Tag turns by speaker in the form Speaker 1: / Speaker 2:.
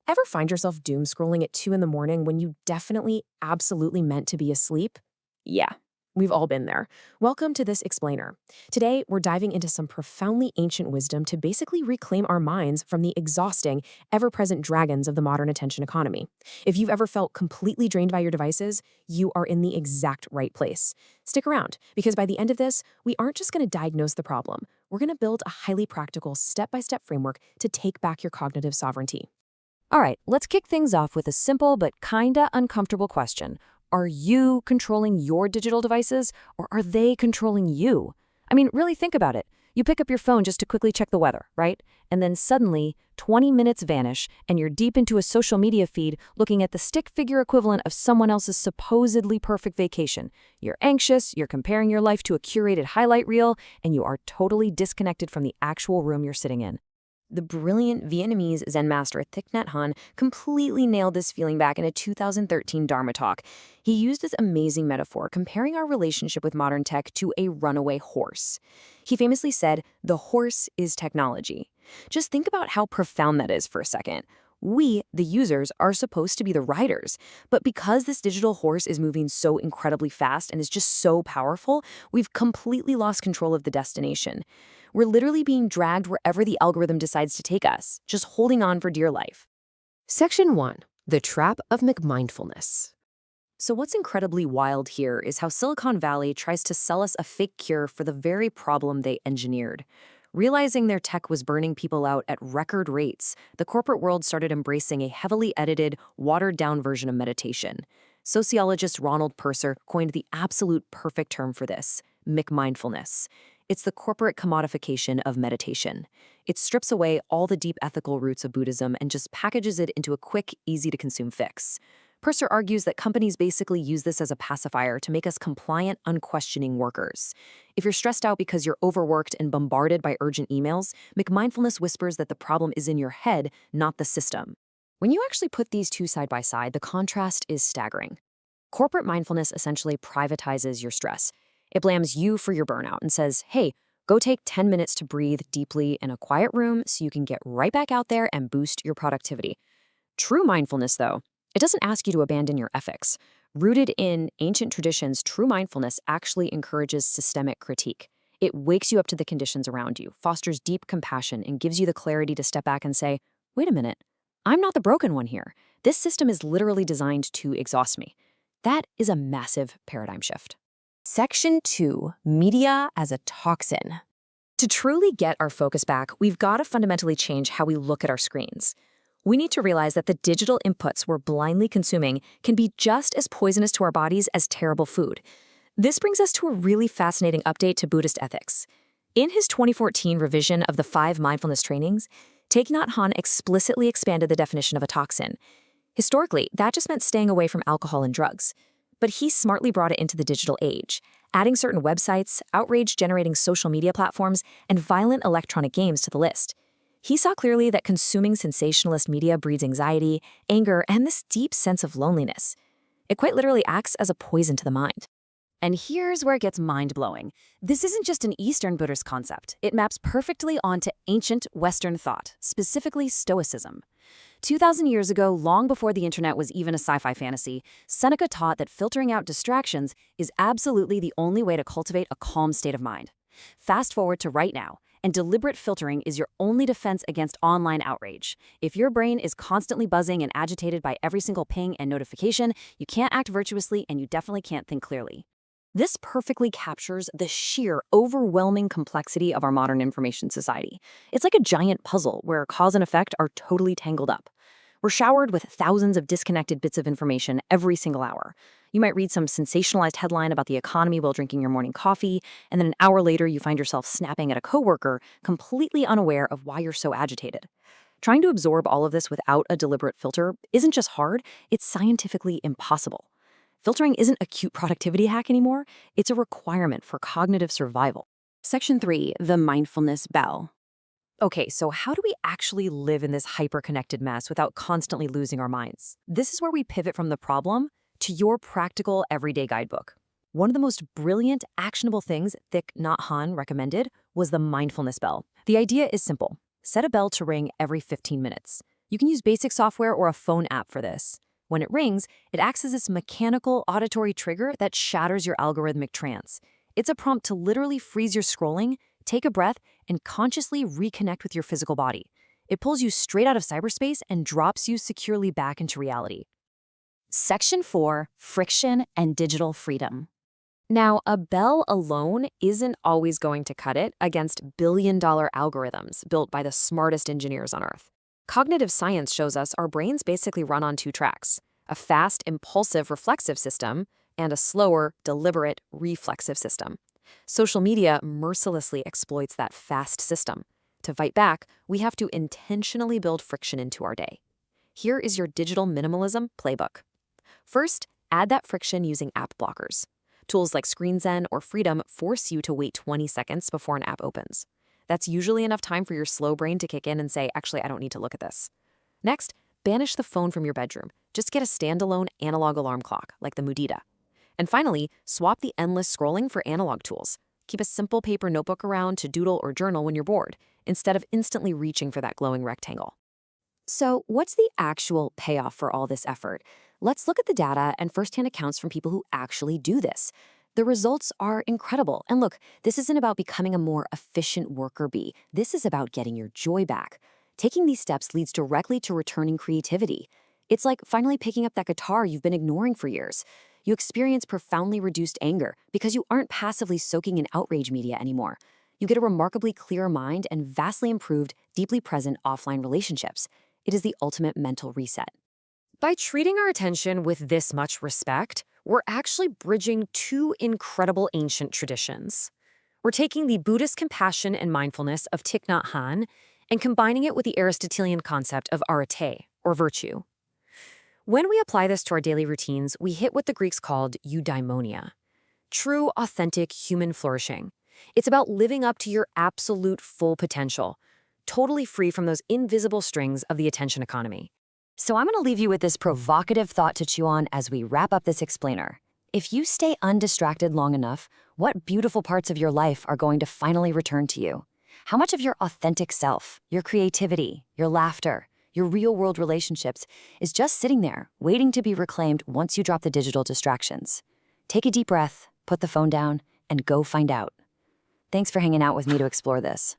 Speaker 1: Ever find yourself doom scrolling at 2 in the morning when you definitely, absolutely meant to be asleep? Yeah, we've all been there. Welcome to this explainer. Today, we're diving into some profoundly ancient wisdom to basically reclaim our minds from the exhausting, ever present dragons of the modern attention economy. If you've ever felt completely drained by your devices, you are in the exact right place. Stick around, because by the end of this, we aren't just going to diagnose the problem. We're going to build a highly practical, step-by-step framework to take back your cognitive sovereignty.
Speaker 2: All right, let's kick things off with a simple but kinda uncomfortable question. Are you controlling your digital devices, or are they controlling you? I mean, really think about it. You pick up your phone just to quickly check the weather, right? And then suddenly, 20 minutes vanish, and you're deep into a social media feed looking at the stick figure equivalent of someone else's supposedly perfect vacation. You're anxious, you're comparing your life to a curated highlight reel, and you are totally disconnected from the actual room you're sitting in.
Speaker 1: The brilliant Vietnamese Zen master Thich Nhat Hanh completely nailed this feeling back in a 2013 Dharma talk. He used this amazing metaphor comparing our relationship with modern tech to a runaway horse. He famously said, "The horse is technology." Just think about how profound that is for a second. We, the users, are supposed to be the riders. But because this digital horse is moving so incredibly fast and is just so powerful, we've completely lost control of the destination. We're literally being dragged wherever the algorithm decides to take us, just holding on for dear life. Section 1. The Trap of Mindfulness. So what's incredibly wild here is how Silicon Valley tries to sell us a fake cure for the very problem they engineered. Realizing their tech was burning people out at record rates, the corporate world started embracing a heavily edited, watered-down version of meditation. Sociologist Ronald Purser coined the absolute perfect term for this, McMindfulness. It's the corporate commodification of meditation. It strips away all the deep ethical roots of Buddhism and just packages it into a quick, easy-to-consume fix. Purser argues that companies basically use this as a pacifier to make us compliant, unquestioning workers. If you're stressed out because you're overworked and bombarded by urgent emails, McMindfulness whispers that the problem is in your head, not the system. When you actually put these two side by side, the contrast is staggering. Corporate mindfulness essentially privatizes your stress. It blames you for your burnout and says, hey, go take 10 minutes to breathe deeply in a quiet room so you can get right back out there and boost your productivity. True mindfulness, though, it doesn't ask you to abandon your ethics. Rooted in ancient traditions, true mindfulness actually encourages systemic critique. It wakes you up to the conditions around you, fosters deep compassion, and gives you the clarity to step back and say, wait a minute, I'm not the broken one here. This system is literally designed to exhaust me. That is a massive paradigm shift. Section 2, Media as a Toxin. To truly get our focus back, we've got to fundamentally change how we look at our screens. We need to realize that the digital inputs we're blindly consuming can be just as poisonous to our bodies as terrible food. This brings us to a really fascinating update to Buddhist ethics. In his 2014 revision of the 5 mindfulness trainings, Thich Nhat Hanh explicitly expanded the definition of a toxin. Historically, that just meant staying away from alcohol and drugs. But he smartly brought it into the digital age, adding certain websites, outrage-generating social media platforms, and violent electronic games to the list. He saw clearly that consuming sensationalist media breeds anxiety, anger, and this deep sense of loneliness. It quite literally acts as a poison to the mind.
Speaker 2: And here's where it gets mind-blowing. This isn't just an Eastern Buddhist concept. It maps perfectly onto ancient Western thought, specifically Stoicism. 2,000 years ago, long before the internet was even a sci-fi fantasy, Seneca taught that filtering out distractions is absolutely the only way to cultivate a calm state of mind. Fast forward to right now, and deliberate filtering is your only defense against online outrage. If your brain is constantly buzzing and agitated by every single ping and notification, you can't act virtuously and you definitely can't think clearly. This perfectly captures the sheer, overwhelming complexity of our modern information society. It's like a giant puzzle where cause and effect are totally tangled up. We're showered with thousands of disconnected bits of information every single hour. You might read some sensationalized headline about the economy while drinking your morning coffee, and then an hour later you find yourself snapping at a coworker, completely unaware of why you're so agitated. Trying to absorb all of this without a deliberate filter isn't just hard, it's scientifically impossible. Filtering isn't a cute productivity hack anymore, it's a requirement for cognitive survival. Section 3, the mindfulness bell. Okay, so how do we actually live in this hyper-connected mess without constantly losing our minds? This is where we pivot from the problem to your practical everyday guidebook. One of the most brilliant, actionable things Thich Nhat Hanh recommended was the mindfulness bell. The idea is simple. Set a bell to ring every 15 minutes. You can use basic software or a phone app for this. When it rings, it acts as this mechanical auditory trigger that shatters your algorithmic trance. It's a prompt to literally freeze your scrolling, take a breath, and consciously reconnect with your physical body. It pulls you straight out of cyberspace and drops you securely back into reality.
Speaker 1: Section 4, Friction and Digital Freedom. Now, a bell alone isn't always going to cut it against billion-dollar algorithms built by the smartest engineers on Earth. Cognitive science shows us our brains basically run on two tracks: a fast, impulsive, reflexive system and a slower, deliberate, reflexive system. Social media mercilessly exploits that fast system. To fight back, we have to intentionally build friction into our day. Here is your digital minimalism playbook. First, add that friction using app blockers. Tools like ScreenZen or Freedom force you to wait 20 seconds before an app opens. That's usually enough time for your slow brain to kick in and say, actually, I don't need to look at this. Next, banish the phone from your bedroom. Just get a standalone analog alarm clock, like the Mudita. And finally, swap the endless scrolling for analog tools. Keep a simple paper notebook around to doodle or journal when you're bored, instead of instantly reaching for that glowing rectangle. So, what's the actual payoff for all this effort? Let's look at the data and firsthand accounts from people who actually do this. The results are incredible. And look, this isn't about becoming a more efficient worker bee. This is about getting your joy back. Taking these steps leads directly to returning creativity. It's like finally picking up that guitar you've been ignoring for years. You experience profoundly reduced anger because you aren't passively soaking in outrage media anymore. You get a remarkably clear mind and vastly improved, deeply present offline relationships. It is the ultimate mental reset. By treating our attention with this much respect, we're actually bridging two incredible ancient traditions. We're taking the Buddhist compassion and mindfulness of Thich Nhat Hanh and combining it with the Aristotelian concept of arete, or virtue. When we apply this to our daily routines, we hit what the Greeks called eudaimonia, true, authentic human flourishing. It's about living up to your absolute full potential, totally free from those invisible strings of the attention economy. So I'm going to leave you with this provocative thought to chew on as we wrap up this explainer. If you stay undistracted long enough, what beautiful parts of your life are going to finally return to you? How much of your authentic self, your creativity, your laughter, your real-world relationships is just sitting there, waiting to be reclaimed once you drop the digital distractions? Take a deep breath, put the phone down, and go find out. Thanks for hanging out with me to explore this.